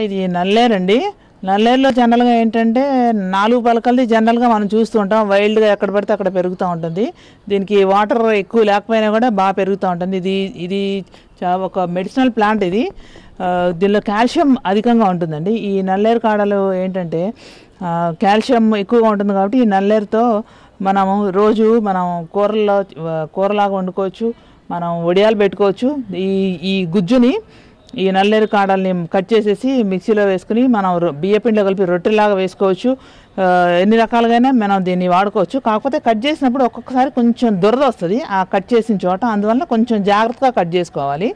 ఇది నల్లేరండి. నల్లేరులో జనరల్గా ఏంటంటే 4 పలకలది జనరల్గా మనం చూస్తూ ఉంటాం. వైల్డ్గా ఎక్కడ పడితే అక్కడ పెరుగుతూ ఉంటుంది. దీనికి వాటర్ ఎక్కువ లేకపోయినా కూడా బాగా పెరుగుతూ ఉంటుంది. ఇది ఇది ఒక మెడిసినల్ ప్లాంట్ ఇది. దీనిలో కాల్షియం అధికంగా ఉంటుందండి. ఈ నల్లేరు కాడలు ఏంటంటే కాల్షియం ఎక్కువగా ఉంటుంది కాబట్టి ఈ నల్లేరుతో మనము రోజు మనం కూరలాగా వండుకోవచ్చు, మనం వడియాలు పెట్టుకోవచ్చు. ఈ గుజ్జుని ఈ నల్లేరు కాడల్ని కట్ చేసేసి మిక్సీలో వేసుకుని మనం బియ్యపిండిలో కలిపి రొట్టెలాగా వేసుకోవచ్చు. ఎన్ని రకాలుగానే మనం దీన్ని వాడుకోవచ్చు. కాకపోతే కట్ చేసినప్పుడు ఒక్కొక్కసారి కొంచెం దురద వస్తుంది ఆ కట్ చేసిన చోట, అందువల్ల కొంచెం జాగ్రత్తగా కట్ చేసుకోవాలి.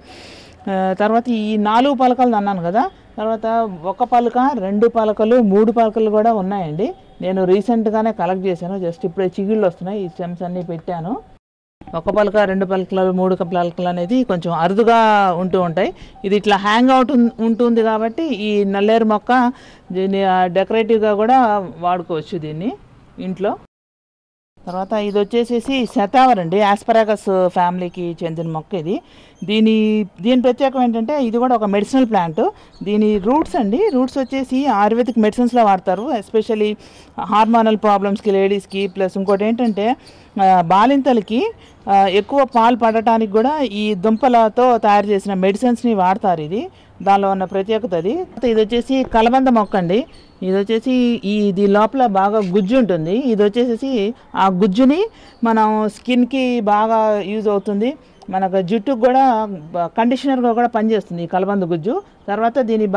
తర్వాత ఈ 4 పలకలు అన్నాను కదా, తర్వాత 1 పలక, 2 పలకలు, 3 పలకలు కూడా ఉన్నాయండి. నేను రీసెంట్గానే కలెక్ట్ చేశాను. జస్ట్ ఇప్పుడే చిగుళ్ళు వస్తున్నాయి. ఈ స్టెమ్స్ అన్నీ పెట్టాను. 1 పలక, 2 పలకలు, 3 పలకలు అనేది కొంచెం అరుదుగా ఉంటూ ఉంటాయి. ఇది ఇట్లా హ్యాంగ్ అవుట్ ఉంటుంది కాబట్టి ఈ నల్లేరు మొక్క దీన్ని డెకరేటివ్గా కూడా వాడుకోవచ్చు దీన్ని ఇంట్లో. తర్వాత ఇది వచ్చేసేసి శతావరండి, ఆస్పరాగస్ ఫ్యామిలీకి చెందిన మొక్క ఇది. దీని ప్రత్యేకం ఏంటంటే ఇది కూడా ఒక మెడిసినల్ ప్లాంట్. దీని రూట్స్ వచ్చేసి ఆయుర్వేదిక్ మెడిసిన్స్లో వాడతారు. ఎస్పెషల్లీ హార్మోనల్ ప్రాబ్లమ్స్కి లేడీస్కి, ప్లస్ ఇంకోటి ఏంటంటే బాలింతలకి ఎక్కువ పాలు పడటానికి కూడా ఈ దుంపలతో తయారు చేసిన మెడిసిన్స్ని వాడతారు. దానిలో ఉన్న ప్రత్యేకత అది. ఇది వచ్చేసి కలబంద మొక్క అండి. ఇది వచ్చేసి ఇది లోపల బాగా గుజ్జు ఉంటుంది. ఇది వచ్చేసి ఆ గుజ్జుని మనం స్కిన్కి బాగా యూజ్ అవుతుంది. మనకు జుట్టుకు కూడా కండిషనర్గా కూడా పనిచేస్తుంది ఈ కలబంద గుజ్జు. తర్వాత దీన్ని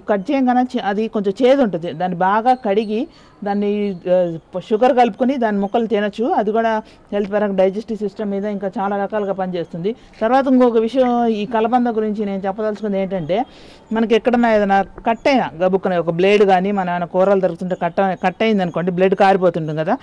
కట్ చేయగానే అది కొంచెం చేదు ఉంటుంది. దాన్ని బాగా కడిగి దాన్ని షుగర్ కలుపుకొని దాని ముక్కలు తినచ్చు. అది కూడా హెల్త్ పరంగా డైజెస్టివ్ సిస్టమ్ మీద ఇంకా చాలా రకాలుగా పనిచేస్తుంది. తర్వాత ఇంకొక విషయం ఈ కలబంద గురించి నేను చెప్పదలుచుకుంది ఏంటంటే, మనకి ఎక్కడన్నా ఏదైనా కట్ అయినా గబుక్కున ఒక బ్లేడ్ కానీ మన ఏమైనా కూరలు దొరుకుతుంటే కట్ అయింది అనుకోండి, బ్లేడ్ కారిపోతుంటుంది కదా,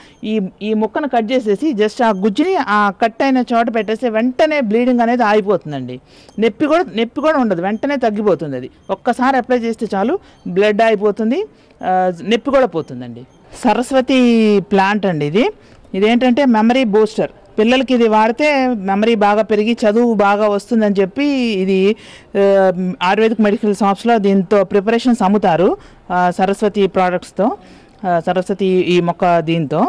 ఈ ముక్కను కట్ చేసేసి జస్ట్ ఆ గుజ్జుని ఆ కట్ అయిన చోట పెట్టేస్తే వెంటనే బ్లీడింగ్ అనేది ఆగిపోతుందండి. నొప్పి కూడా ఉండదు, వెంటనే తగ్గిపోతుంది. అది ఒక్కసారి అప్లై చేస్తే చాలు, బ్లడ్ అయిపోతుంది, నొప్పి కూడా పోతుందండి. సరస్వతి ప్లాంట్ అండి ఇదేంటంటే మెమరీ బూస్టర్. పిల్లలకి ఇది వాడితే మెమరీ బాగా పెరిగి చదువు బాగా వస్తుందని చెప్పి ఇది ఆయుర్వేదిక్ మెడికల్ షాప్స్లో దీంతో ప్రిపరేషన్స్ అమ్ముతారు. సరస్వతి ప్రోడక్ట్స్తో, సరస్వతి ఈ మొక్క దీంతో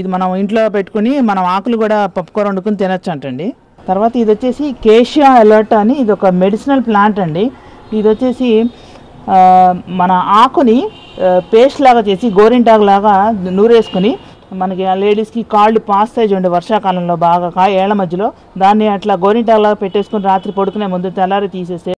ఇది మనం ఇంట్లో పెట్టుకుని మనం ఆకులు కూడా పప్పుకూర వండుకుని తినచ్చు అంటండి. తర్వాత ఇది వచ్చేసి కేషియా అలర్ట్ అని, ఇది ఒక మెడిసినల్ ప్లాంట్ అండి. ఇది వచ్చేసి మన ఆకుని పేస్ట్ లాగా చేసి గోరింటాకు లాగా నూరేసుకుని మనకి లేడీస్కి కాళ్ళు పాస్తాయి చూడండి వర్షాకాలంలో బాగా ఏళ్ల మధ్యలో, దాన్ని అట్లా గోరింటాకు లాగా పెట్టేసుకుని రాత్రి పడుకునే ముందు తెల్లారి తీసేస్తే